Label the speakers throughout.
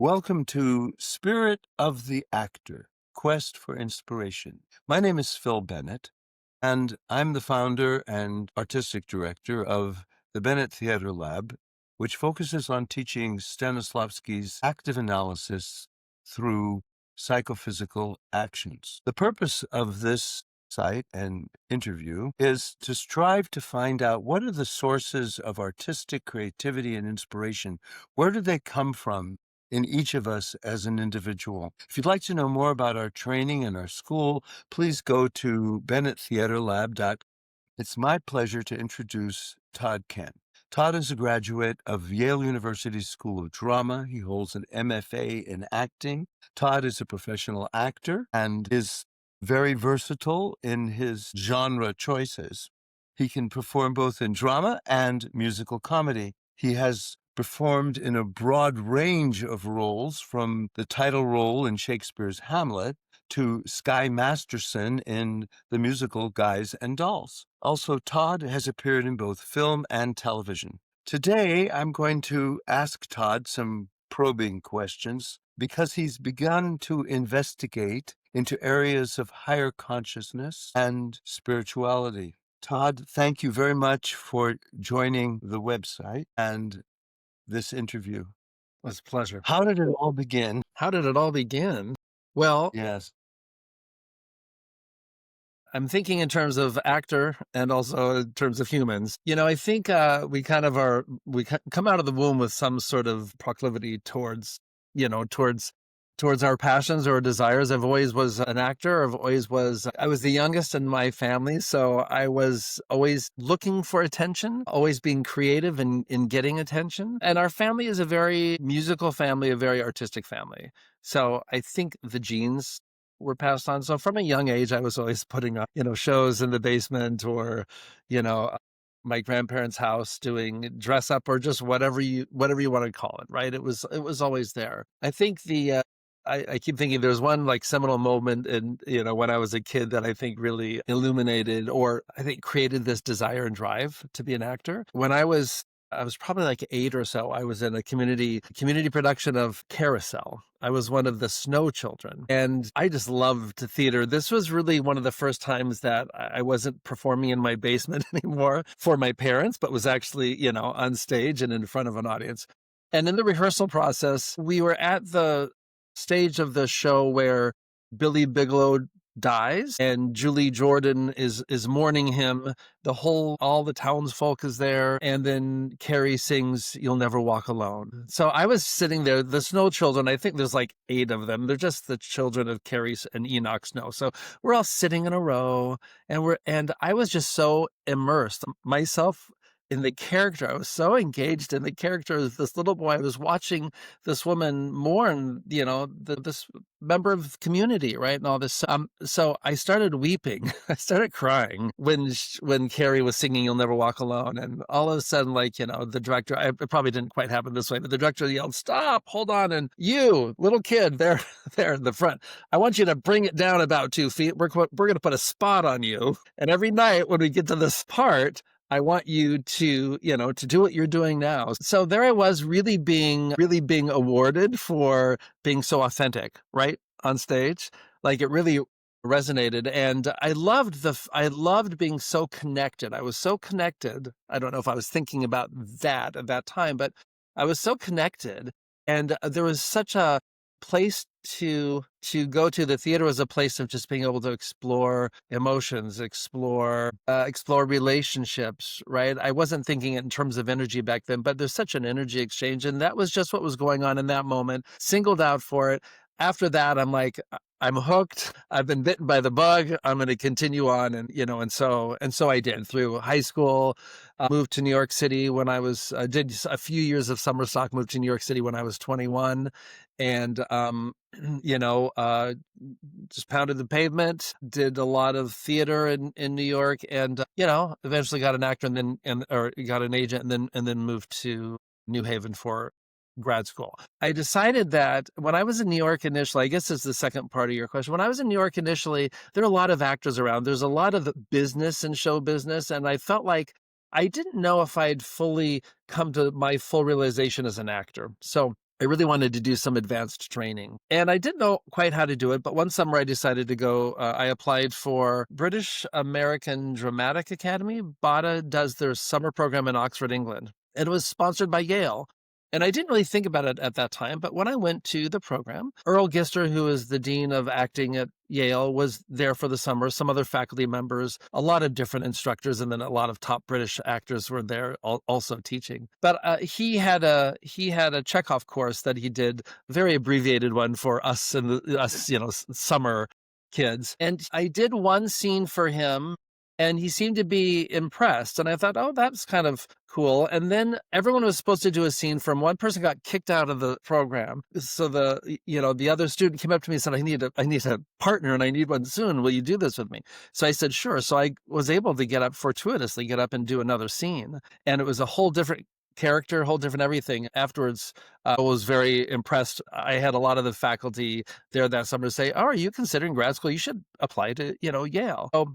Speaker 1: Welcome to Spirit of the Actor, Quest for Inspiration. My name is Phil Bennett, and I'm the founder and artistic director of the Bennett Theater Lab, which focuses on teaching Stanislavski's active analysis through psychophysical actions. The purpose of this site and interview is to strive to find out what are the sources of artistic creativity and inspiration. Where do they come from in each of us as an individual? If you'd like to know more about our training and our school, please go to bennetttheaterlab.com. It's my pleasure to introduce Todd Kent. Todd is a graduate of Yale University School of Drama. He holds an MFA in acting. Todd is a professional actor and is very versatile in his genre choices. He can perform both in drama and musical comedy. He has performed in a broad range of roles, from the title role in Shakespeare's Hamlet to Sky Masterson in the musical Guys and Dolls. Also, Todd has appeared in both film and television. Today, I'm going to ask Todd some probing questions because he's begun to investigate into areas of higher consciousness and spirituality. Todd, thank you very much for joining the website and this interview.
Speaker 2: It was a pleasure.
Speaker 1: How did it all begin?
Speaker 2: How did it all begin? Well,
Speaker 1: Yes.
Speaker 2: I'm thinking in terms of actor and also in terms of humans. I think we come out of the womb with some sort of proclivity towards our passions or desires. I've always was an actor. I was the youngest in my family, so I was always looking for attention, always being creative in getting attention. And our family is a very musical family, a very artistic family. So I think the genes were passed on. So from a young age, I was always putting up, shows in the basement or, my grandparents' house doing dress up or just whatever you want to call it. Right. It was always there. I think I keep thinking there's one like seminal moment in, when I was a kid that I think really illuminated or I think created this desire and drive to be an actor. When I was probably like 8 or so. I was in a community production of Carousel. I was one of the Snow Children, and I just loved theater. This was really one of the first times that I wasn't performing in my basement anymore for my parents, but was actually, on stage and in front of an audience. And in the rehearsal process, we were at the stage of the show where Billy Bigelow dies and Julie Jordan is mourning him. All the townsfolk is there. And then Carrie sings "You'll Never Walk Alone." So I was sitting there, the Snow Children, I think there's like 8 of them. They're just the children of Carrie and Enoch Snow. So we're all sitting in a row and I was just so immersed myself in the character. I was so engaged in the character of this little boy. I was watching this woman mourn, this member of the community, right? And all this. So I started weeping. I started crying when Carrie was singing "You'll Never Walk Alone." And all of a sudden, the director, it probably didn't quite happen this way, but the director yelled, "Stop, hold on. And you, little kid there in the front, I want you to bring it down about 2 feet. We're going to put a spot on you. And every night when we get to this part, I want you to do what you're doing now." So there I was really being awarded for being so authentic, right? On stage. Like it really resonated. And I loved being so connected. I was so connected. I don't know if I was thinking about that at that time, but I was so connected. And there was such a place to go to. The theater was a place of just being able to explore emotions, explore relationships, right? I wasn't thinking it in terms of energy back then, but there's such an energy exchange. And that was just what was going on in that moment, singled out for it. After that, I'm like, I'm hooked. I've been bitten by the bug. I'm going to continue on. And so I did through high school, moved to New York City when I was, did a few years of summer stock, moved to New York City when I was 21 and, just pounded the pavement, did a lot of theater in New York and, eventually got an actor or got an agent and then moved to New Haven for grad school. I decided that when I was in New York initially, I guess this is the second part of your question. When I was in New York initially, there are a lot of actors around. There's a lot of business and show business. And I felt like I didn't know if I'd fully come to my full realization as an actor. So I really wanted to do some advanced training. And I didn't know quite how to do it, but one summer I decided to go, I applied for British American Dramatic Academy. BADA does their summer program in Oxford, England. And it was sponsored by Yale. And I didn't really think about it at that time, but when I went to the program, Earl Gister, who is the dean of acting at Yale, was there for the summer, some other faculty members, a lot of different instructors, and then a lot of top British actors were there also teaching. But he had a Chekhov course that he did, a very abbreviated one for us and us, summer kids. And I did one scene for him, and he seemed to be impressed. And I thought, oh, that's kind of cool. And then everyone was supposed to do a scene from one person got kicked out of the program. So the other student came up to me and said, I need a partner and I need one soon. Will you do this with me? So I said, sure. So I was able to fortuitously get up and do another scene. And it was a whole different character, whole different everything. Afterwards, I was very impressed. I had a lot of the faculty there that summer say, oh, are you considering grad school? You should apply to, Yale. So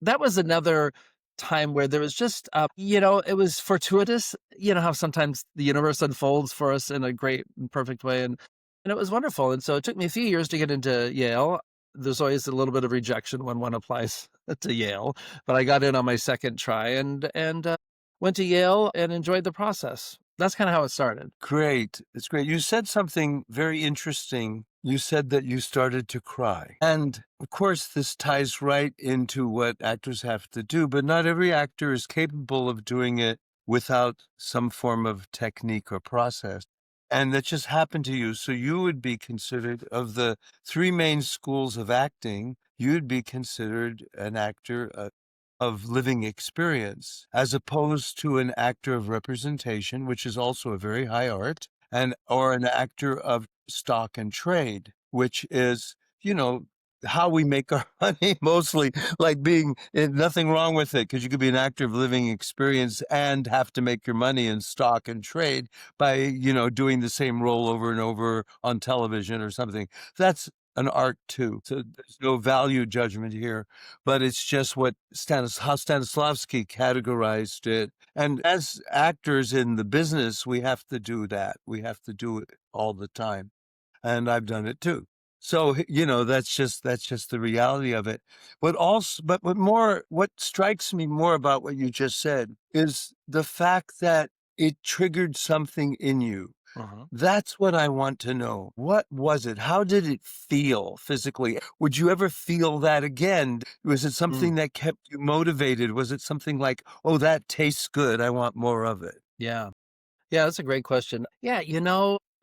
Speaker 2: that was another time where there was just, it was fortuitous. You know how sometimes the universe unfolds for us in a great and perfect way. And it was wonderful. And so it took me a few years to get into Yale. There's always a little bit of rejection when one applies to Yale, but I got in on my second try and went to Yale and enjoyed the process. That's kind of how it started.
Speaker 1: Great. It's great. You said something very interesting. You said that you started to cry. And of course, this ties right into what actors have to do, but not every actor is capable of doing it without some form of technique or process. And that just happened to you. So you would be considered, of the three main schools of acting, you'd be considered an actor of living experience, as opposed to an actor of representation, which is also a very high art, and or an actor of stock and trade, which is, how we make our money mostly, like being nothing wrong with it, because you could be an actor of living experience and have to make your money in stock and trade by, doing the same role over and over on television or something. That's an art too. So there's no value judgment here, but it's just what how Stanislavski categorized it. And as actors in the business, we have to do that. We have to do it all the time. And I've done it too. So, that's just the reality of it. But also, what strikes me more about what you just said is the fact that it triggered something in you.
Speaker 2: Uh-huh.
Speaker 1: That's what I want to know. What was it? How did it feel physically? Would you ever feel that again? Was it
Speaker 2: Mm,
Speaker 1: something that kept you motivated? Was it something like, oh, that tastes good, I want more of it?
Speaker 2: yeah. Yeah, that's a great question. Yeah,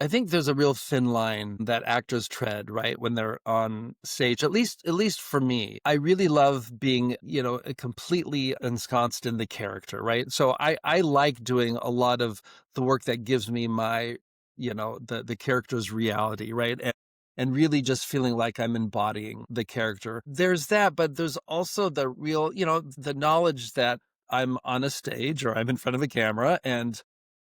Speaker 2: I think there's a real thin line that actors tread, right, when they're on stage. At least for me. I really love being, completely ensconced in the character, right? So I like doing a lot of the work that gives me my, the character's reality, right? And really just feeling like I'm embodying the character. There's that, but there's also the real, the knowledge that I'm on a stage or I'm in front of a camera and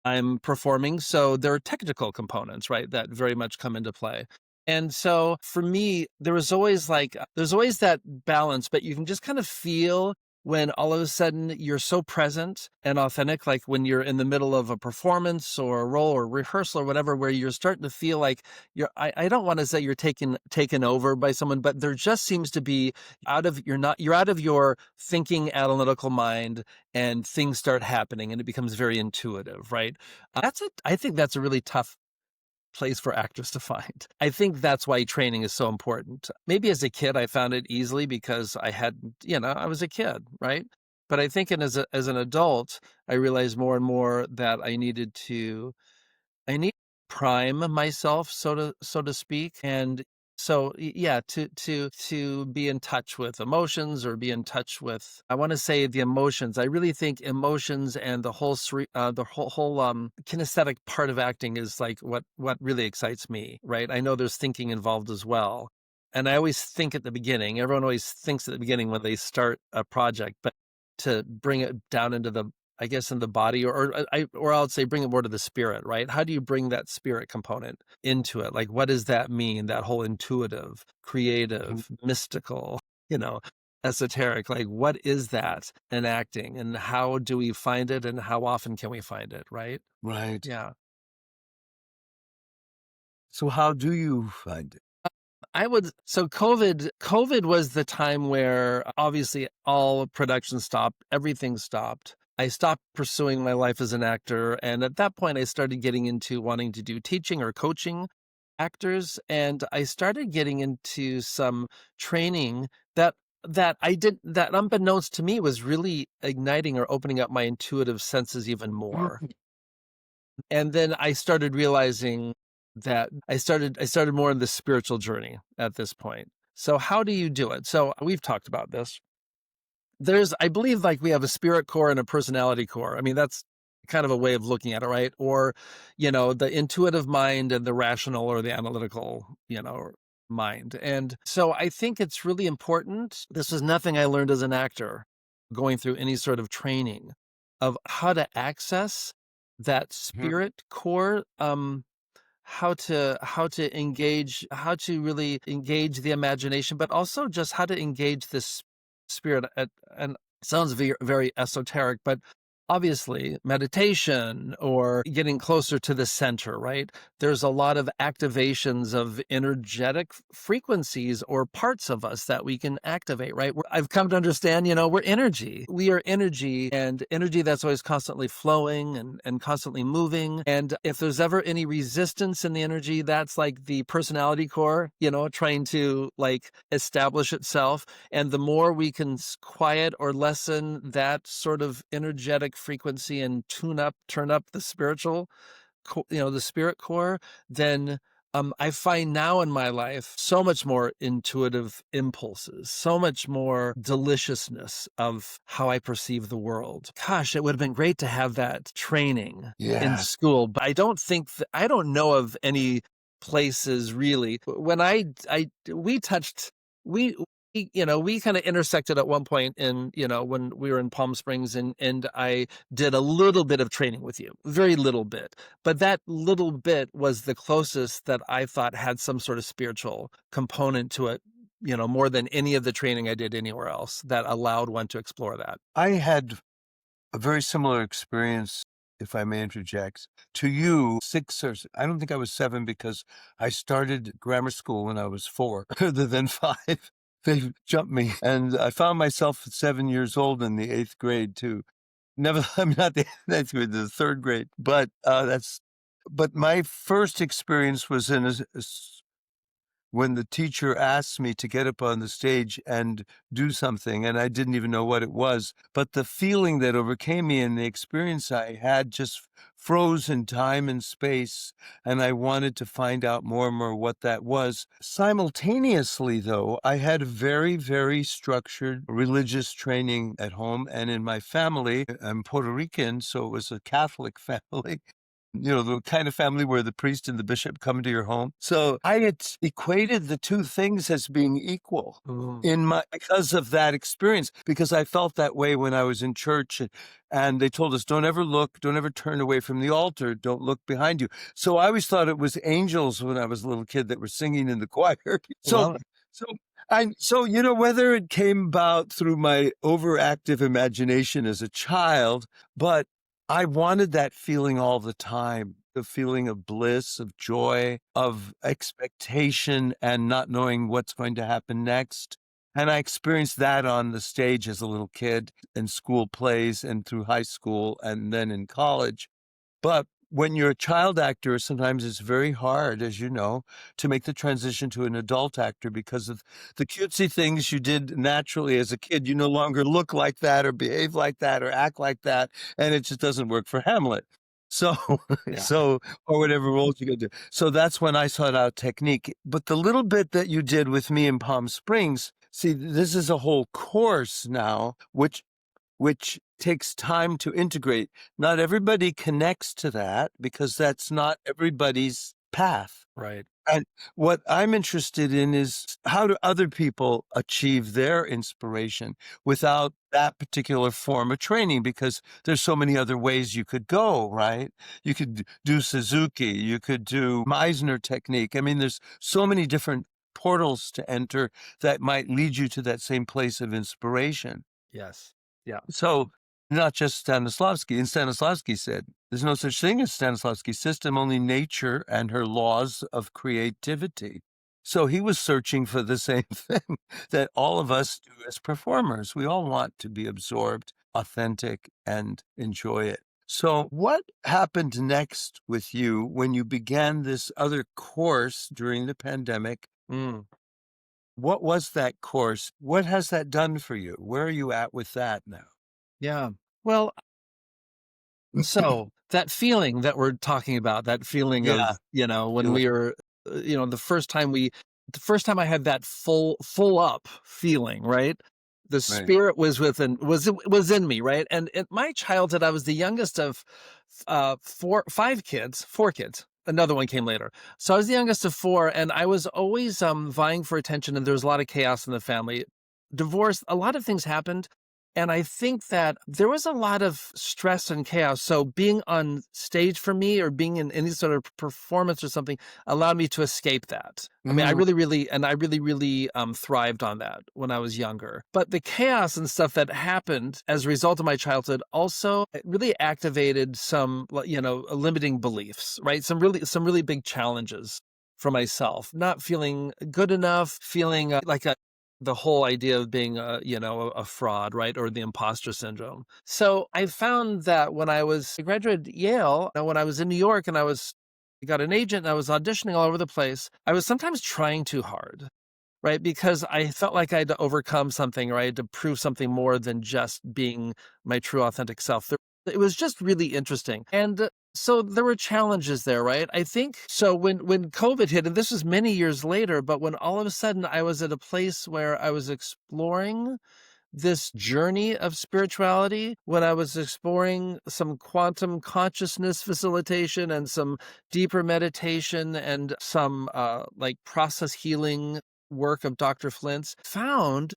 Speaker 2: I'm performing. So there are technical components, right, that very much come into play. And so for me, there's always that balance, but you can just kind of feel when all of a sudden you're so present and authentic, like when you're in the middle of a performance or a role or rehearsal or whatever, where you're starting to feel like I don't want to say you're taken over by someone, but there just seems to be you're out of your thinking analytical mind and things start happening and it becomes very intuitive, right? I think that's a really tough place for actors to find. I think that's why training is so important. Maybe as a kid, I found it easily because I was a kid, right? But I think as an adult, I realized more and more that I need to prime myself, so to speak, and so yeah, to be in touch with emotions or be in touch with, I want to say, the emotions. I really think emotions and the whole kinesthetic part of acting is like what really excites me, right? I know there's thinking involved as well, and I always think at the beginning. Everyone always thinks at the beginning when they start a project, but to bring it down into the, I guess, in the body, or I would say bring it more to the spirit, right? How do you bring that spirit component into it? Like, what does that mean? That whole intuitive,
Speaker 1: Mhm.
Speaker 2: creative, mystical, you know, esoteric, like what is that in acting and how do we find it and how often can we find it, right?
Speaker 1: Right.
Speaker 2: Yeah.
Speaker 1: So how do you find it?
Speaker 2: I would so COVID was the time where obviously all production stopped, everything stopped. I stopped pursuing my life as an actor, and at that point I started getting into wanting to do teaching or coaching actors, and I started getting into some training that that unbeknownst to me was really igniting or opening up my intuitive senses even more.
Speaker 1: Mm.
Speaker 2: And then I started realizing that I started more in the spiritual journey at this point. So how do you do it? So we've talked about this. There's I believe like we have a spirit core and a personality core. I mean, that's kind of a way of looking at it, right? Or, the intuitive mind and the rational or the analytical, mind. And so I think it's really important. This is nothing I learned as an actor going through any sort of training of how to access that
Speaker 1: Mhm.
Speaker 2: spirit core, how to engage, how to really engage the imagination, but also just how to engage this spirit and sounds very, very esoteric, but obviously meditation or getting closer to the center, right? There's a lot of activations of energetic frequencies or parts of us that we can activate, right? I've come to understand, we're energy. We are energy, and energy that's always constantly flowing and constantly moving. And if there's ever any resistance in the energy, that's like the personality core, trying to like establish itself. And the more we can quiet or lessen that sort of energetic frequency and turn up the spiritual, the spirit core, then I find now in my life so much more intuitive impulses, so much more deliciousness of how I perceive the world. Gosh, it would have been great to have that training in
Speaker 1: Yeah.
Speaker 2: school, but I don't know of any places really. When we touched, we, we kind of intersected at one point when we were in Palm Springs, and I did a little bit of training with you, very little bit. But that little bit was the closest that I thought had some sort of spiritual component to it, more than any of the training I did anywhere else that allowed one to explore that.
Speaker 1: I had a very similar experience, if I may interject, to you. I don't think I was 7 because I started grammar school when I was 4 rather than 5. They jumped me, and I found myself at 7 years old in the 8th grade too. Never I'm not the 8th grade, the 3rd grade, but my first experience was in when the teacher asked me to get up on the stage and do something, and I didn't even know what it was. But the feeling that overcame me and the experience I had just froze in time and space, and I wanted to find out more and more what that was. Simultaneously, though, I had a very, very structured religious training at home and in my family. I'm Puerto Rican, so it was a Catholic family. The kind of family where the priest and the bishop come to your home. So I had equated the two things as being equal
Speaker 2: Mm.
Speaker 1: in my because of that experience, because I felt that way when I was in church and they told us, don't ever look, don't ever turn away from the altar, don't look behind you. So I always thought it was angels when I was a little kid that were singing in the choir. So
Speaker 2: Well,
Speaker 1: so whether it came about through my overactive imagination as a child, but I wanted that feeling all the time, the feeling of bliss, of joy, of expectation, and not knowing what's going to happen next. And I experienced that on the stage as a little kid in school plays and through high school and then in college. But when you're a child actor, sometimes it's very hard, as you know, to make the transition to an adult actor because of the cutesy things you did naturally as a kid. You no longer look like that or behave like that or act like that, and it just doesn't work for Hamlet. So,
Speaker 2: yeah.
Speaker 1: so or whatever roles you gonna do. So that's when I sought out technique. But the little bit that you did with me in Palm Springs, see, this is a whole course now, which takes time to integrate. Not everybody connects to that because that's not everybody's path.
Speaker 2: Right.
Speaker 1: And what I'm interested in is how do other people achieve their inspiration without that particular form of training? Because there's so many other ways you could go, right? You could do Suzuki, you could do Meisner technique. I mean, there's so many different portals to enter that might lead you to that same place of inspiration.
Speaker 2: Yes. Yeah.
Speaker 1: So not just Stanislavski. And Stanislavski said, "There's no such thing as Stanislavski's system, only nature and her laws of creativity." So he was searching for the same thing that all of us do as performers. We all want to be absorbed, authentic, and enjoy it. So what happened next with you when you began this other course during the pandemic?
Speaker 2: Mm,
Speaker 1: What was that course? What has that done for you? Where are you at with that now?
Speaker 2: yeah. Well, so that feeling that we're talking about, that feeling
Speaker 1: Yeah,
Speaker 2: of, when
Speaker 1: feeling.
Speaker 2: we were, the first time I had that full up feeling, right? The
Speaker 1: Right.
Speaker 2: spirit was in me, right? And in my childhood, I was the youngest of four kids. Another one came later. So I was the youngest of four, and I was always vying for attention, and there was a lot of chaos in the family. Divorce, a lot of things happened. And I think that there was a lot of stress and chaos. So being on stage for me or being in any sort of performance or something allowed me to escape that. I mean,
Speaker 1: Mm,
Speaker 2: I really, really thrived on that when I was younger. But the chaos and stuff that happened as a result of my childhood also really activated some, limiting beliefs, right? Some really big challenges for myself, not feeling good enough, feeling like the whole idea of being a fraud, right? Or the imposter syndrome. So I found that when I graduated Yale, when I was in New York and I got an agent and I was auditioning all over the place, I was sometimes trying too hard, right? Because I felt like I had to overcome something, or I had to prove something more than just being my true authentic self. It was just really interesting. And so there were challenges there, right? I think so when COVID hit, and this was many years later, but when all of a sudden I was at a place where I was exploring this journey of spirituality, when I was exploring some quantum consciousness facilitation and some deeper meditation and some like process healing work of Dr. Flint's, found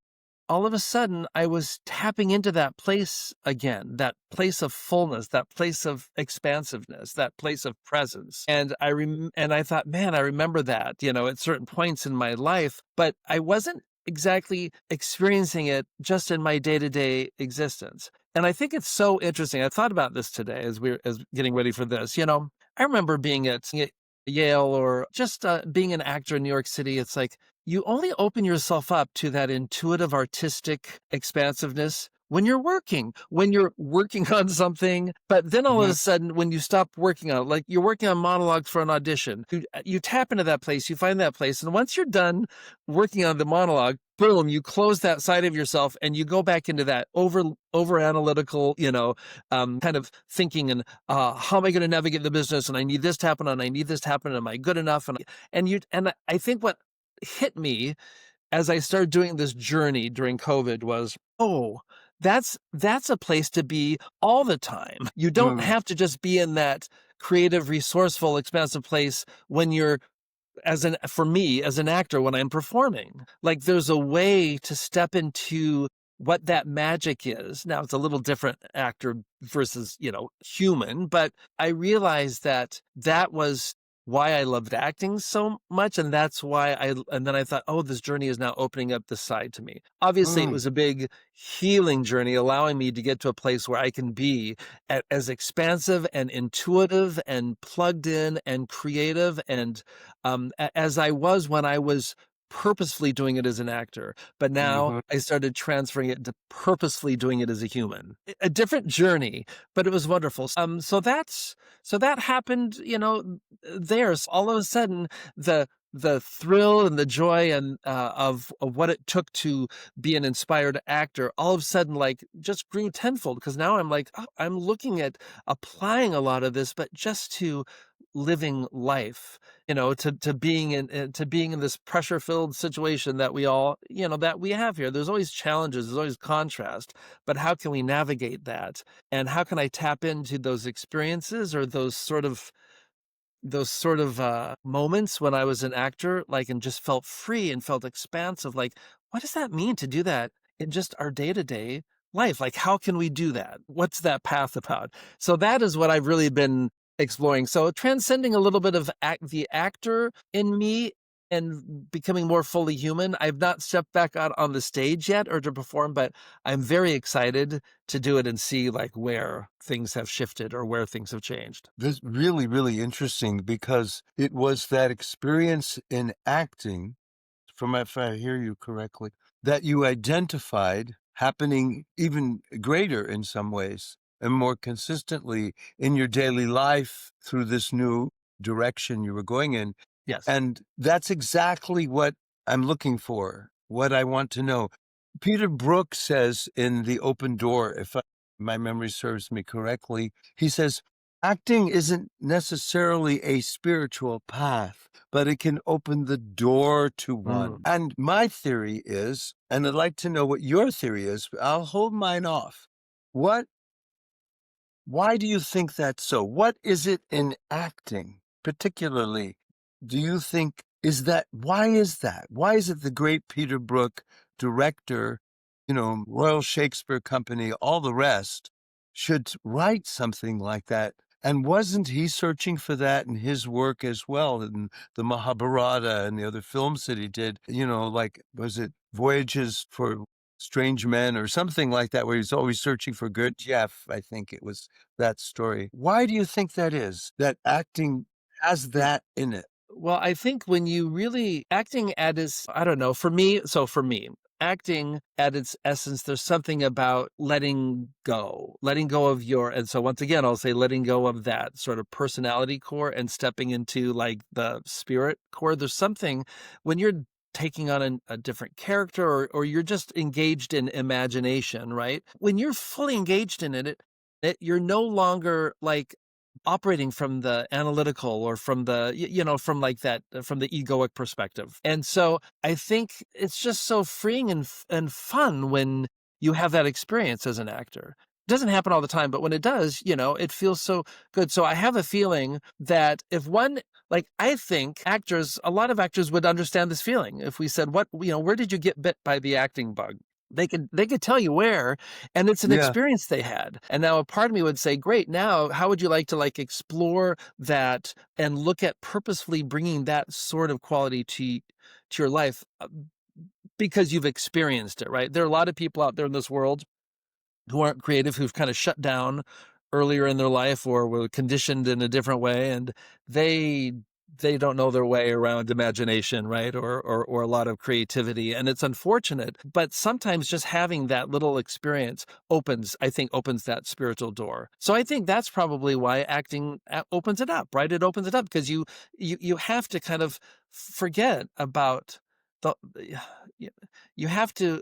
Speaker 2: all of a sudden I was tapping into that place again, that place of fullness, that place of expansiveness, that place of presence. And I thought, man, I remember that, at certain points in my life, but I wasn't exactly experiencing it just in my day-to-day existence. And I think it's so interesting. I thought about this today as getting ready for this. I remember being at Yale, or just being an actor in New York City. It's like you only open yourself up to that intuitive, artistic expansiveness when you're working on something. But then all of
Speaker 1: mhm,
Speaker 2: a sudden, when you stop working on it, like you're working on monologues for an audition, you tap into that place, you find that place. And once you're done working on the monologue, boom, you close that side of yourself and you go back into that over analytical, kind of thinking, and how am I going to navigate the business? And I need this to happen, and I need this to happen. Am I good enough? And I think what hit me as I started doing this journey during COVID was, oh, that's a place to be all the time. You don't
Speaker 1: mm,
Speaker 2: have to just be in that creative, resourceful, expansive place when you're for me as an actor, when I'm performing. Like there's a way to step into what that magic is. Now it's a little different, actor versus, human, but I realized that that was why I loved acting so much. And that's why and then I thought, oh, this journey is now opening up this side to me. Obviously, it
Speaker 1: mm,
Speaker 2: was a big healing journey, allowing me to get to a place where I can be as expansive and intuitive and plugged in and creative and as I was when I was purposefully doing it as an actor. But now
Speaker 1: mhm,
Speaker 2: I started transferring it to purposefully doing it as a human. A different journey, but it was wonderful. So that happened, there. So all of a sudden, the thrill and the joy and of what it took to be an inspired actor, all of a sudden, like, just grew tenfold, because now I'm like, oh, I'm looking at applying a lot of this, but just to living life, to being in this pressure filled situation that we all, that we have here. There's always challenges, there's always contrast, but how can we navigate that? And how can I tap into those experiences, or those sort of moments when I was an actor, like, and just felt free and felt expansive. Like, what does that mean to do that in just our day to day life? Like, how can we do that? What's that path about? So that is what I've really been exploring. So transcending a little bit of the actor in me and becoming more fully human. I've not stepped back out on the stage yet or to perform, but I'm very excited to do it and see like where things have shifted or where things have changed.
Speaker 1: This really, really interesting because it was that experience in acting, from if I hear you correctly, that you identified happening even greater in some ways and more consistently in your daily life through this new direction you were going in.
Speaker 2: Yes.
Speaker 1: And that's exactly what I'm looking for, what I want to know. Peter Brook says in The Open Door, if my memory serves me correctly, he says, acting isn't necessarily a spiritual path, but it can open the door to one.
Speaker 2: Mm.
Speaker 1: And my theory is, and I'd like to know what your theory is, I'll hold mine off. What Why do you think that's so? What is it in acting, particularly? Do you think why is that? Why is it the great Peter Brook, director, Royal Shakespeare Company, all the rest, should write something like that? And wasn't he searching for that in his work as well, in the Mahabharata and the other films that he did? Like, was it Voyages for Strange Men or something like that, where he's always searching for good Jeff, I think it was that story. Why do you think that is? That acting has that in it?
Speaker 2: Well, I think when you really acting at its, I don't know, for me, acting at its essence, there's something about letting go of and so once again, I'll say letting go of that sort of personality core and stepping into like the spirit core. There's something when you're taking on a different character or you're just engaged in imagination, right? When you're fully engaged in you're no longer like operating from the analytical or from the from like that from the egoic perspective. And so I think it's just so freeing and fun when you have that experience as an actor. It doesn't happen all the time, but when it does, it feels so good. So I have a feeling that if one like I think a lot of actors would understand this feeling if we said, what, where did you get bit by the acting bug? They could tell you where, and it's an
Speaker 1: Yeah.
Speaker 2: experience they had. And now a part of me would say, great, now how would you like to like explore that and look at purposefully bringing that sort of quality to your life because you've experienced it, right? There are a lot of people out there in this world who aren't creative, who've kind of shut down earlier in their life or were conditioned in a different way, and they they don't know their way around imagination, right? Or a lot of creativity. And it's unfortunate. But sometimes just having that little experience I think opens that spiritual door. So I think that's probably why acting opens it up, right? It opens it up because you have to kind of forget about the you have to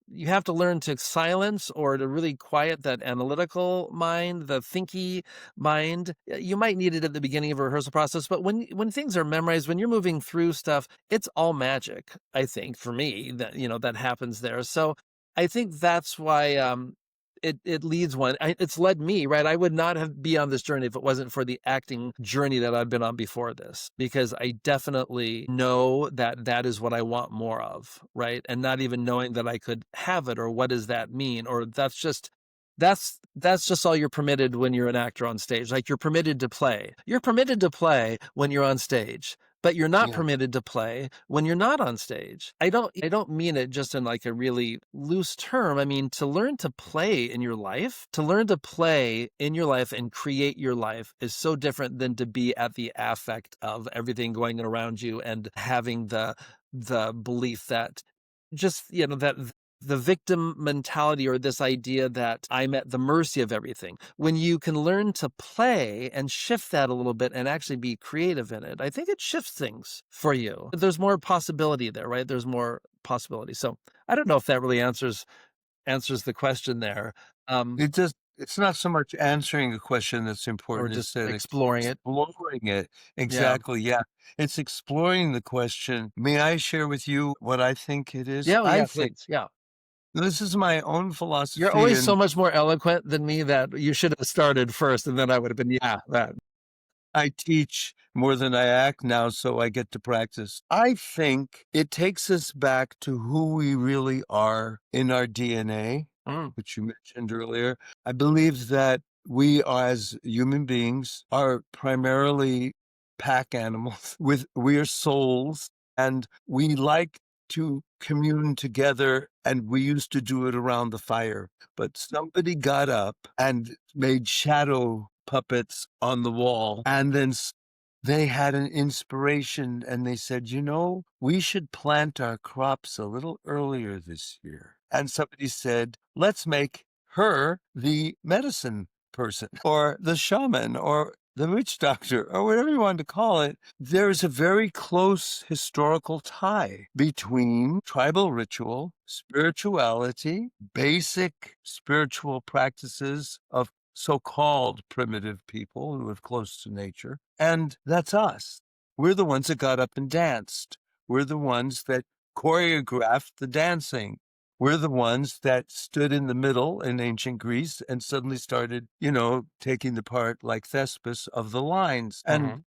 Speaker 2: you have to learn to silence or to really quiet that analytical mind, the thinky mind. You might need it at the beginning of a rehearsal process, but when things are memorized, when you're moving through stuff, it's all magic. I think for me that that happens there. So I think that's why it leads one. It's led me, right? I would not have be on this journey if it wasn't for the acting journey that I've been on before this, because I definitely know that that is what I want more of, right? And not even knowing that I could have it, or what does that mean, or that's just all you're permitted when you're an actor on stage. Like you're permitted to play. You're permitted to play when you're on stage, but you're not
Speaker 1: Yeah.
Speaker 2: permitted to play when you're not on stage. I don't mean it just in like a really loose term. I mean to learn to play in your life, to learn to play in your life and create your life is so different than to be at the affect of everything going around you and having the belief that just that the victim mentality, or this idea that I'm at the mercy of everything. When you can learn to play and shift that a little bit and actually be creative in it, I think it shifts things for you. There's more possibility there, right? There's more possibility. So I don't know if that really answers the question there, um,
Speaker 1: It's not so much answering a question that's
Speaker 2: or
Speaker 1: important,
Speaker 2: just
Speaker 1: it's that
Speaker 2: exploring it.
Speaker 1: exploring it.
Speaker 2: Yeah.
Speaker 1: Exactly, yeah. It's exploring the question. May I share with you what I think it is?
Speaker 2: Yeah. Oh,
Speaker 1: I
Speaker 2: yeah.
Speaker 1: think
Speaker 2: Please. Yeah.
Speaker 1: this is my own
Speaker 2: You're
Speaker 1: philosophy,
Speaker 2: always
Speaker 1: and
Speaker 2: so much more eloquent than me that you should have started first, and then I would have been, yeah, that.
Speaker 1: I teach more than I act now, so I get to practice. I think it takes us back to who we really are in our DNA,
Speaker 2: Mm,
Speaker 1: which you mentioned earlier. I believe that we, as human beings, are primarily pack animals. We are souls, and we like to commune together, and we used to do it around the fire. But somebody got up and made shadow puppets on the wall, and then they had an inspiration, and they said, "You know, we should plant our crops a little earlier this year." And somebody said, "Let's make her the medicine person or the shaman or the witch doctor or whatever you want to call it." There's a very close historical tie between tribal ritual, spirituality, basic spiritual practices of so-called primitive people who live close to nature, and that's us. We're the ones that got up and danced. We're the ones that choreographed the dancing. We're the ones that stood in the middle in ancient Greece and suddenly started, taking the part like Thespis of the lines. And
Speaker 2: Mhm.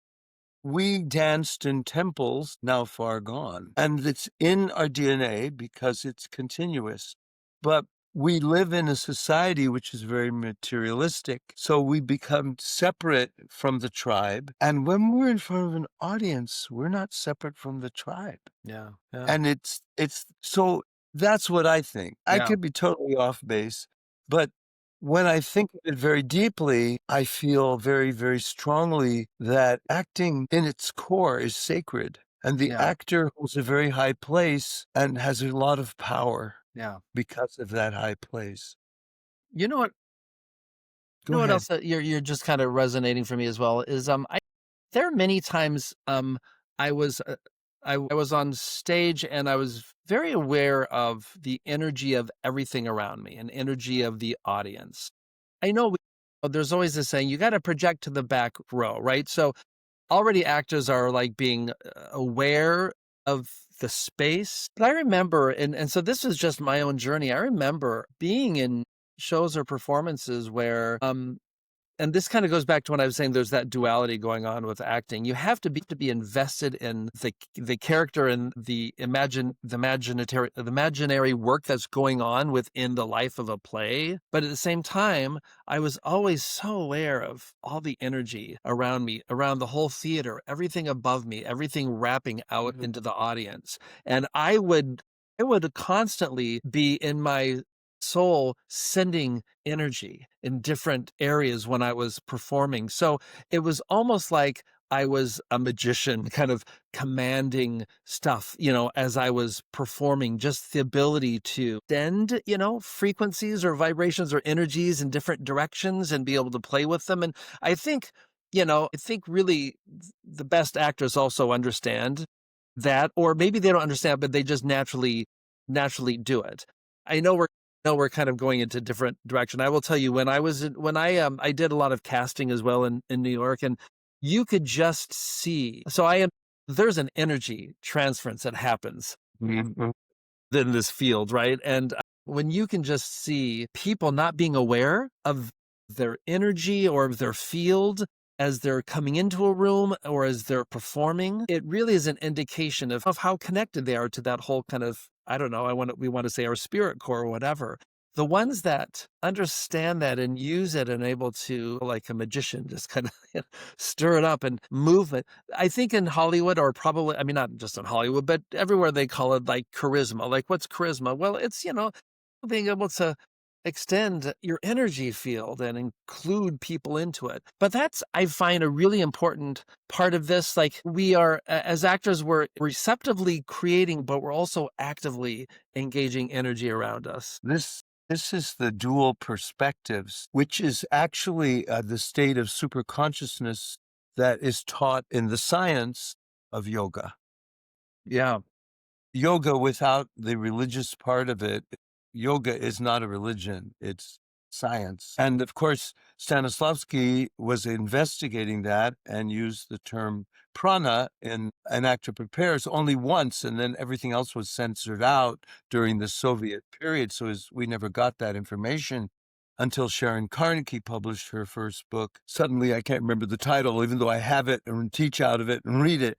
Speaker 1: we danced in temples now far gone, and it's in our DNA because it's continuous. But we live in a society which is very materialistic, so we become separate from the tribe. And when we're in front of an audience, we're not separate from the tribe.
Speaker 2: Yeah, yeah,
Speaker 1: And it's so that's what I think. I
Speaker 2: yeah,
Speaker 1: could be totally off base, but when I think of it very deeply, I feel very, very strongly that acting in its core is sacred, and the
Speaker 2: yeah,
Speaker 1: actor holds a very high place and has a lot of power
Speaker 2: yeah.
Speaker 1: because of that high place.
Speaker 2: You know what You
Speaker 1: Go
Speaker 2: know what
Speaker 1: ahead.
Speaker 2: else that you're just kind of resonating for me as well is, I there are many times, I was, I was on stage and I was very aware of the energy of everything around me and energy of the audience. I know there's always this saying, "You gotta project to the back row," right? So, already actors are, like, being, aware of the space. But I remember and so this is just my own journey. I remember being in shows or performances where, and this kind of goes back to when I was saying there's that duality going on with acting. You have to be invested in the character and the imaginary work that's going on within the life of a play. But at the same time, I was always so aware of all the energy around me, around the whole theater, everything above me, everything wrapping out
Speaker 1: Mhm.
Speaker 2: into the audience. And I would constantly be in my soul sending energy in different areas when I was performing. So it was almost like I was a magician, kind of commanding stuff, as I was performing, just the ability to send, frequencies or vibrations or energies in different directions and be able to play with them. And I think, I think really the best actors also understand that, or maybe they don't understand, but they just naturally do it. I know we're kind of going into different direction. I will tell you when I did a lot of casting as well in New York, and you could just see. So there's an energy transference that happens
Speaker 1: Mhm.
Speaker 2: in this field, right? And when you can just see people not being aware of their energy or of their field as they're coming into a room or as they're performing, it really is an indication of how connected they are to that whole kind of, I don't know, we want to say our spirit core or whatever. The ones that understand that and use it and able to, like a magician, just kind of stir it up and move it. I think in Hollywood, or probably, I mean, not just in Hollywood, but everywhere they call it like charisma. Like, what's charisma? Well, it's, being able to extend your energy field and include people into it. But that's, I find, a really important part of this. Like, we are, as actors, we're receptively creating, but we're also actively engaging energy around us.
Speaker 1: This is the dual perspectives, which is actually the state of superconsciousness that is taught in the science of yoga.
Speaker 2: Yeah.
Speaker 1: Yoga without the religious part of it, yoga is not a religion, it's science. And of course, Stanislavski was investigating that and used the term prana in An Actor Prepares only once, and then everything else was censored out during the Soviet period. So we never got that information until Sharon Carnegie published her first book. Suddenly, I can't remember the title, even though I have it and teach out of it and read it.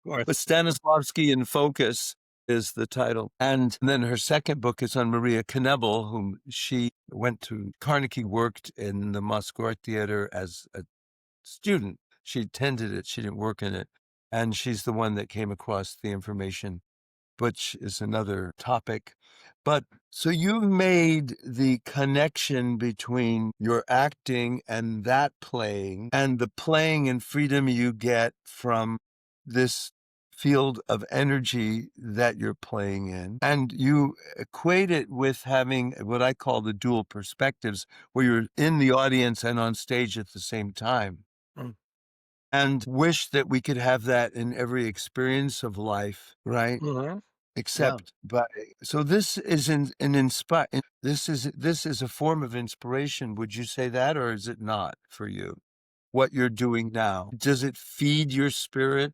Speaker 1: But Stanislavski in Focus is the title. And then her second book is on Maria Knebel, whom she went to Carnegie, worked in the Moscow Art Theater as a student. she attended it, she didn't work in it, and she's the one that came across the information, which is another topic. But so you've made the connection between your acting and that playing, and the playing and freedom you get from this field of energy that you're playing in. And you equate it with having what I call the dual perspectives, where you're in the audience and on stage at the same time.
Speaker 2: Mm.
Speaker 1: And wish that we could have that in every experience of life, right?
Speaker 2: Mhm. Yeah.
Speaker 1: Except by so this is an inspire this is a form of inspiration, would you say that, or is it not for you? What you're doing now, does it feed your spirit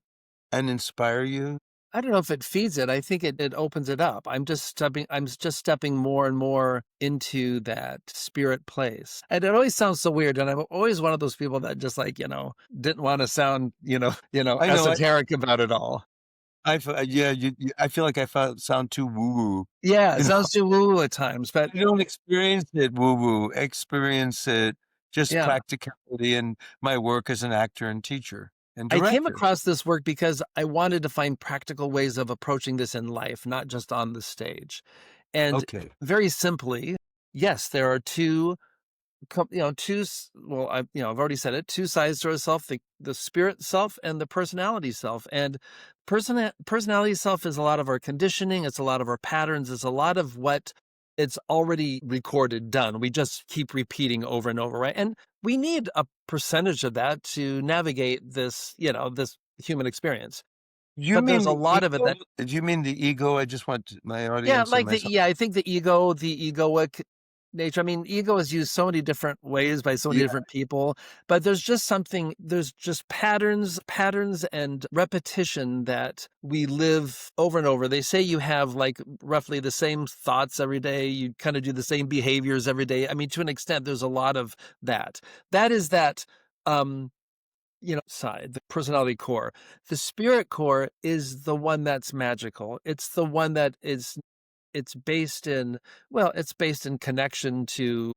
Speaker 1: and inspire you?
Speaker 2: I don't know if it feeds it. I think it opens it up. I'm just stepping more and more into that spirit place. And it always sounds so weird. And I'm always one of those people that just like, didn't want to sound,
Speaker 1: I know,
Speaker 2: esoteric about it all.
Speaker 1: yeah, you I feel like I sound too woo-woo,
Speaker 2: Yeah, it
Speaker 1: you know?
Speaker 2: sounds too woo at times, but
Speaker 1: I don't experience it woo-woo, experience it just
Speaker 2: yeah.
Speaker 1: practicality in my work as an actor and teacher and
Speaker 2: I came
Speaker 1: director.
Speaker 2: across this work because I wanted to find practical ways of approaching this in life, not just on the stage. And
Speaker 1: Okay.
Speaker 2: very simply, yes, there are two well, I've already said it, two sides to ourself, the spirit self and the personality self. And personality self is a lot of our conditioning, it's a lot of our patterns, it's a lot of what it's already recorded, done. We just keep repeating over and over, right? And we need a percentage of that to navigate this human experience.
Speaker 1: You
Speaker 2: But there's
Speaker 1: mean
Speaker 2: a
Speaker 1: the
Speaker 2: lot of it
Speaker 1: ego?
Speaker 2: that
Speaker 1: Do you mean the ego? I just want my
Speaker 2: yeah,
Speaker 1: audience and
Speaker 2: like
Speaker 1: myself.
Speaker 2: I think the egoic nature. I mean, ego is used so many different ways by so many
Speaker 1: Yeah.
Speaker 2: different people, but there's just patterns and repetition that we live over and over. They say you have like roughly the same thoughts every day. You kind of do the same behaviors every day. I mean, to an extent, there's a lot of that. That is that um side, the personality core. The spirit core is the one that's magical. It's the one that is it's based in it's based in connection to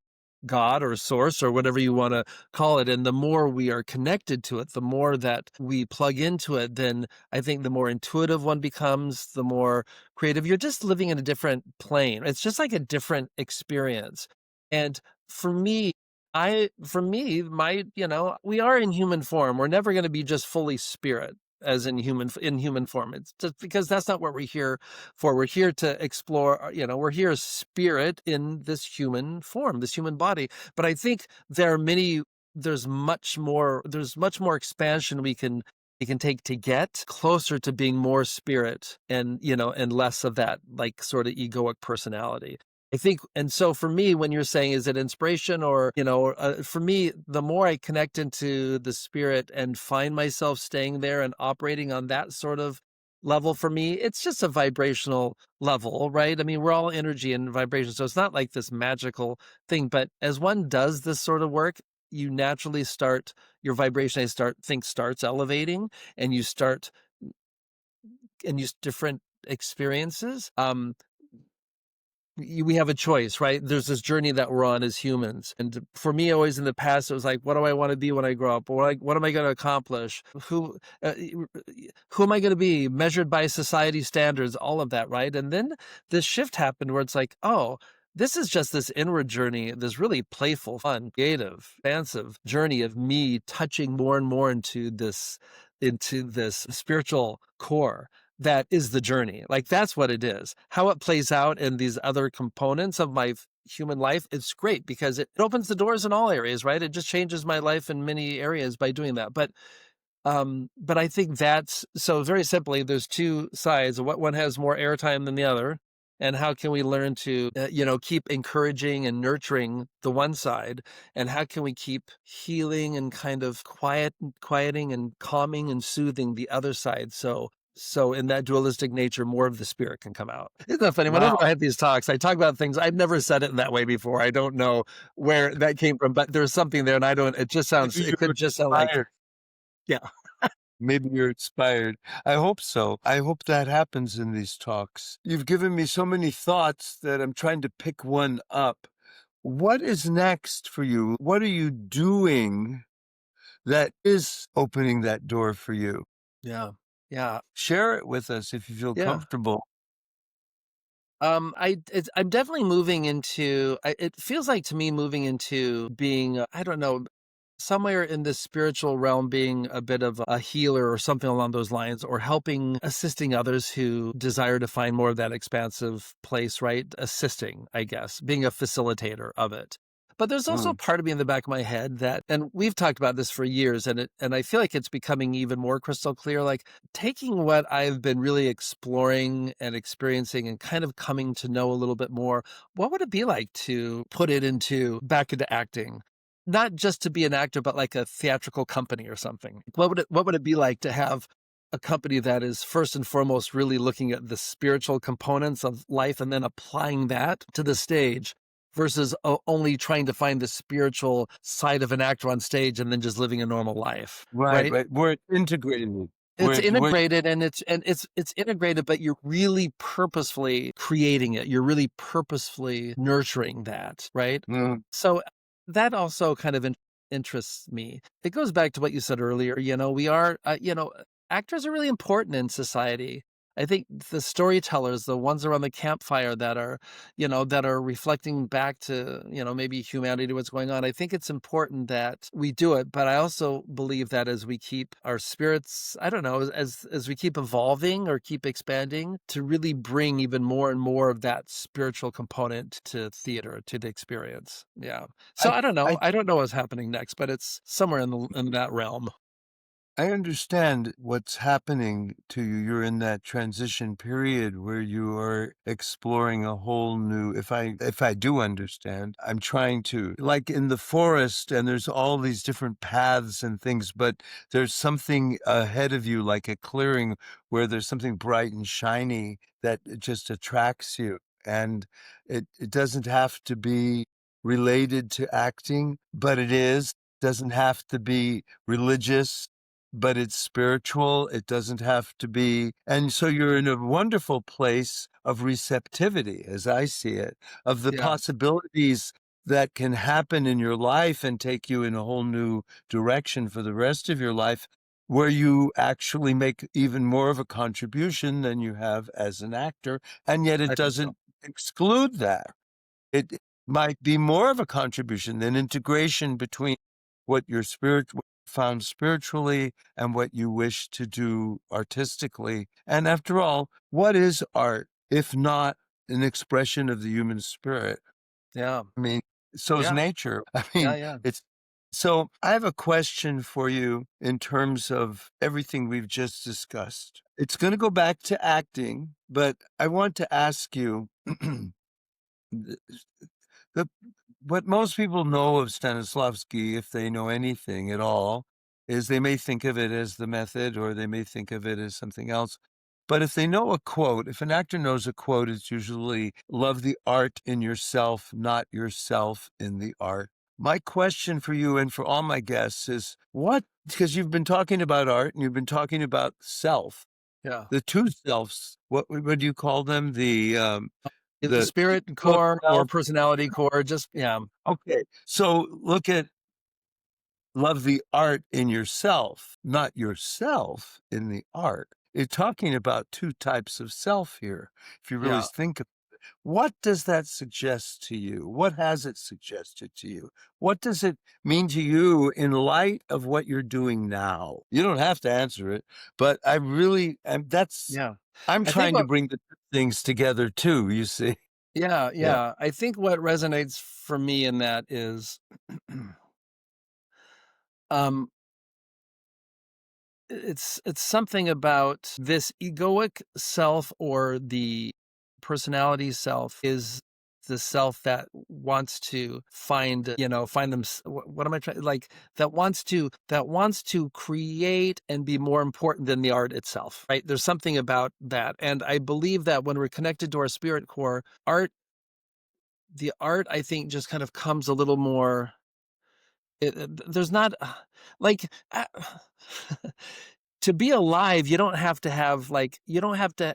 Speaker 2: God or source or whatever you want to call it. And the more we are connected to it, the more that we plug into it, then I think the more intuitive one becomes, the more creative. You're just living in a different plane. It's just like a different experience. And for me, we are in human form. We're never going to be just fully spirit as in human form. It's just because that's not what we're here for. We're here to explore, we're here as spirit in this human form, this human body. But I think there's much more expansion we can take to get closer to being more spirit and less of that like sort of egoic personality. I think, and so for me, when you're saying, is it inspiration or, for me, the more I connect into the spirit and find myself staying there and operating on that sort of level, for me, it's just a vibrational level, right? I mean, we're all energy and vibration. So it's not like this magical thing, but as one does this sort of work, you naturally start your vibration, starts elevating and you start and use different experiences. We have a choice, right? There's this journey that we're on as humans. And for me, always in the past, it was like, what do I want to be when I grow up? What am I going to accomplish? Who am I going to be measured by society standards? All of that, right? And then this shift happened where it's like, oh, this is just this inward journey, this really playful, fun, creative, expansive journey of me touching more and more into this spiritual core that is the journey. Like that's what it is. How it plays out in these other components of my human life, it's great because it opens the doors in all areas, right? It just changes my life in many areas by doing that. But I think that's so very simply, there's two sides. What one has more airtime than the other, and how can we learn to, keep encouraging and nurturing the one side, and how can we keep healing and kind of quieting and calming and soothing the other side? So in that dualistic nature, more of the spirit can come out. Isn't that funny? Whenever
Speaker 1: Wow.
Speaker 2: I have these talks, I talk about things I've never said it in that way before. I don't know where that came from, but there's something there, and I don't.
Speaker 1: Maybe
Speaker 2: It
Speaker 1: you're
Speaker 2: could just sound like
Speaker 1: inspired.
Speaker 2: yeah.
Speaker 1: Maybe you're inspired. I hope so. I hope that happens in these talks. You've given me so many thoughts that I'm trying to pick one up. What is next for you? What are you doing that is opening that door for you?
Speaker 2: Yeah. Yeah.
Speaker 1: Share it with us if you feel
Speaker 2: Yeah.
Speaker 1: comfortable.
Speaker 2: I'm definitely moving into it feels like to me moving into being, I don't know, somewhere in the spiritual realm, being a bit of a healer or something along those lines, or helping, assisting others who desire to find more of that expansive place, right? Assisting, I guess, being a facilitator of it. But there's also a
Speaker 1: Mm,
Speaker 2: part of me in the back of my head that, and we've talked about this for years, and I feel like it's becoming even more crystal clear, like taking what I've been really exploring and experiencing and kind of coming to know a little bit more. What would it be like to put it into back into acting? Not just to be an actor, but like a theatrical company or something. What would it be like to have a company that is first and foremost really looking at the spiritual components of life and then applying that to the stage versus only trying to find the spiritual side of an actor on stage and then just living a normal life,
Speaker 1: right,
Speaker 2: right?
Speaker 1: right. We're integrating.
Speaker 2: It's
Speaker 1: We're
Speaker 2: integrated and it's integrated, but you're really purposefully creating it. You're really purposefully nurturing that, right?
Speaker 1: mm,
Speaker 2: So that also kind of interests me. It goes back to what you said earlier. We are, actors are really important in society. I think the storytellers, the ones around the campfire that are reflecting back to, maybe humanity, what's going on. I think it's important that we do it. But I also believe that as we keep our spirits, I don't know, as we keep evolving or keep expanding, to really bring even more and more of that spiritual component to theater, to the experience. Yeah. So
Speaker 1: I
Speaker 2: I don't know.
Speaker 1: I
Speaker 2: I don't know what's happening next, but it's somewhere in that realm.
Speaker 1: I understand what's happening to you. You're in that transition period where you are exploring a whole new, if I do understand, I'm trying to, like in the forest, and there's all these different paths and things, but there's something ahead of you, like a clearing where there's something bright and shiny that it just attracts you. And it doesn't have to be related to acting, but it is. Doesn't have to be religious, but it's spiritual. It doesn't have to be. And so you're in a wonderful place of receptivity, as I see it, of the
Speaker 2: Yeah,
Speaker 1: possibilities that can happen in your life and take you in a whole new direction for the rest of your life, where you actually make even more of a contribution than you have as an actor. And yet it
Speaker 2: I think so.
Speaker 1: doesn't exclude that. It might be more of a contribution than integration between what your spirit found spiritually and what you wish to do artistically. And after all, what is art if not an expression of the human spirit?
Speaker 2: Yeah.
Speaker 1: I mean, so is
Speaker 2: Yeah.
Speaker 1: nature. I
Speaker 2: Yeah.
Speaker 1: mean,
Speaker 2: Yeah.
Speaker 1: it's so I have a question for you in terms of everything we've just discussed. It's going to go back to acting, but I want to ask you The what most people know of Stanislavski, if they know anything at all, is they may think of it as the method or they may think of it as something else. But if they know a quote, if an actor knows a quote, it's usually love the art in yourself, not yourself in the art. My question for you and for all my guests is what, because you've been talking about art and you've been talking about self,
Speaker 2: Yeah.
Speaker 1: the two selves, what do you call them?
Speaker 2: The
Speaker 1: The
Speaker 2: spirit
Speaker 1: ego
Speaker 2: core or
Speaker 1: self.
Speaker 2: personality core, just yeah.
Speaker 1: Okay, so look at love the art in yourself, not yourself in the art. You're talking about two types of self here. If you really
Speaker 2: Yeah.
Speaker 1: think of what does that suggest to you? What has it suggested to you? What does it mean to you in light of what you're doing now? You don't have to answer it, but I really, and
Speaker 2: Yeah.
Speaker 1: I'm
Speaker 2: I think
Speaker 1: trying to
Speaker 2: what
Speaker 1: bring the two things together too, you see?
Speaker 2: Yeah,
Speaker 1: Yeah.
Speaker 2: yeah. I think what resonates for me in that is, um, it's something about this egoic self, or the personality self is the self that wants to find them. What am I trying? Like that wants to create and be more important than the art itself, right? There's something about that, and I believe that when we're connected to our spirit core, the art, I think, just kind of comes a little more. There's not like to be alive, you don't have to have like you don't have to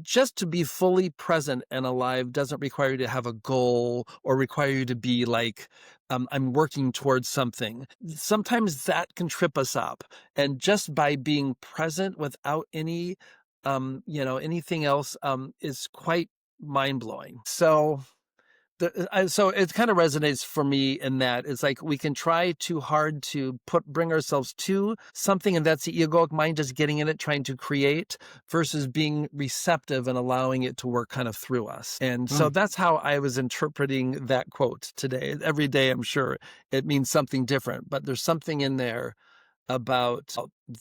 Speaker 2: just to be fully present and alive doesn't require you to have a goal or require you to be like I'm working towards something. Sometimes that can trip us up. And just by being present without any anything else is quite mind-blowing. So it kind of resonates for me in that it's like we can try too hard to bring ourselves to something, and that's the egoic mind just getting in it, trying to create, versus being receptive and allowing it to work kind of through us. And so
Speaker 1: Mm.
Speaker 2: that's how I was interpreting that quote today. Every day, I'm sure it means something different, but there's something in there about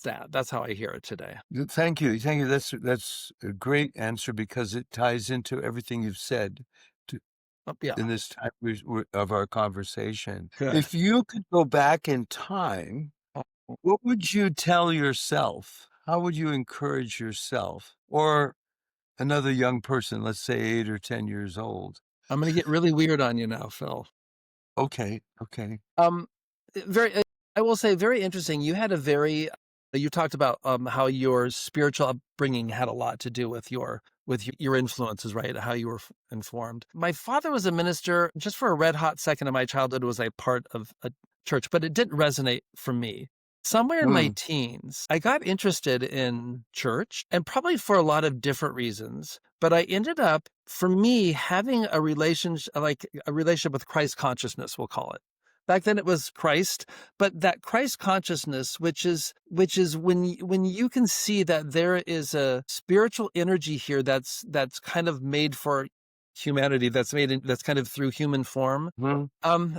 Speaker 2: that. That's how I hear it today.
Speaker 1: Thank you. Thank you. That's a great answer because it ties into everything you've said to
Speaker 2: Yeah,
Speaker 1: in this time of our conversation.
Speaker 2: good.
Speaker 1: If you could go back in time, what would you tell yourself? How would you encourage yourself or another young person, let's say 8 or 10 years old?
Speaker 2: I'm going to get really weird on you now, Phil.
Speaker 1: Okay, okay.
Speaker 2: Um, very I will say very interesting. You had a very you talked about, how your spiritual upbringing had a lot to do with your influences, right? How you were informed. My father was a minister. Just for a red hot second of my childhood was a part of a church, but it didn't resonate for me. Somewhere in my
Speaker 1: Mm,
Speaker 2: teens, I got interested in church and probably for a lot of different reasons, but I ended up, for me, having a relationship with Christ consciousness, we'll call it. Back then it was Christ, but that Christ consciousness, which is when you can see that there is a spiritual energy here that's kind of made for humanity, that's kind of through human form.
Speaker 1: mhm,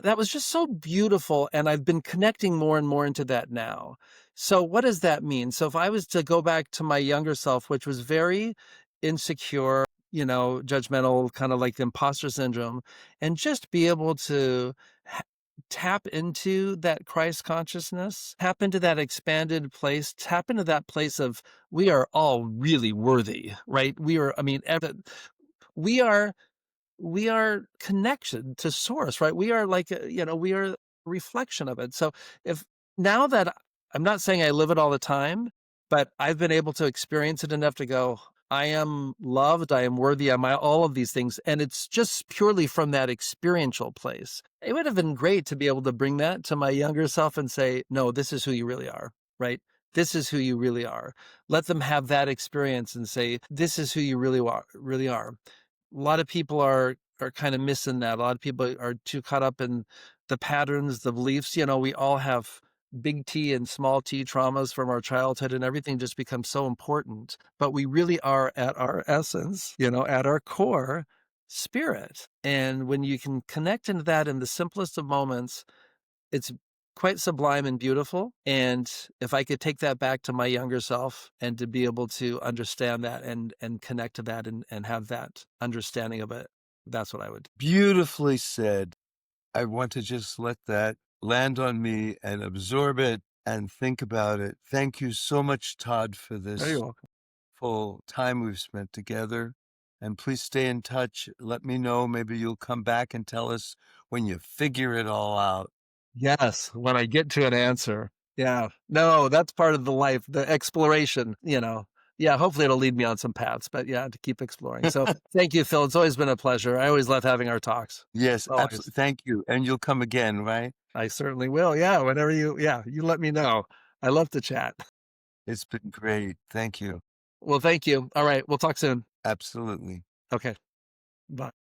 Speaker 2: That was just so beautiful, and I've been connecting more and more into that now. So what does that mean? So if I was to go back to my younger self, which was very insecure, judgmental, kind of like the imposter syndrome, and just be able to ha- tap into that Christ consciousness, tap into that expanded place, tap into that place of we are all really worthy, right? We are we are connected to source, right? We are like, we are a reflection of it. So if now that I'm not saying I live it all the time, but I've been able to experience it enough to go, I am loved, I am worthy, all of these things. And it's just purely from that experiential place. It would have been great to be able to bring that to my younger self and say, no, this is who you really are, right? This is who you really are. Let them have that experience and say, this is who you really are. A lot of people are kind of missing that. A lot of people are too caught up in the patterns, the beliefs. We all have big T and small t traumas from our childhood, and everything just becomes so important. But we really are at our essence, at our core, spirit. And when you can connect into that in the simplest of moments, it's quite sublime and beautiful, and if I could take that back to my younger self and to be able to understand that and connect to that and have that understanding of it, that's what I would.
Speaker 1: beautifully said. I want to just let that land on me and absorb it and think about it. Thank you so much, Todd, for
Speaker 2: Very
Speaker 1: this
Speaker 2: well.
Speaker 1: full time we've spent together. And please stay in touch. Let me know. Maybe you'll come back and tell us when you figure it all out.
Speaker 2: Yes, when I get to an answer. Yeah. No, that's part of the life, the exploration. Yeah, hopefully it'll lead me on some paths, but yeah, to keep exploring. So thank you, Phil. It's always been a pleasure. I always love having our talks.
Speaker 1: Yes,
Speaker 2: Always.
Speaker 1: absolutely. Thank you. And you'll come again, right?
Speaker 2: I certainly will. Yeah, whenever you let me know. I love to chat.
Speaker 1: It's been great. Thank you.
Speaker 2: Well, thank you. All right. We'll talk soon.
Speaker 1: Absolutely.
Speaker 2: Okay. Bye.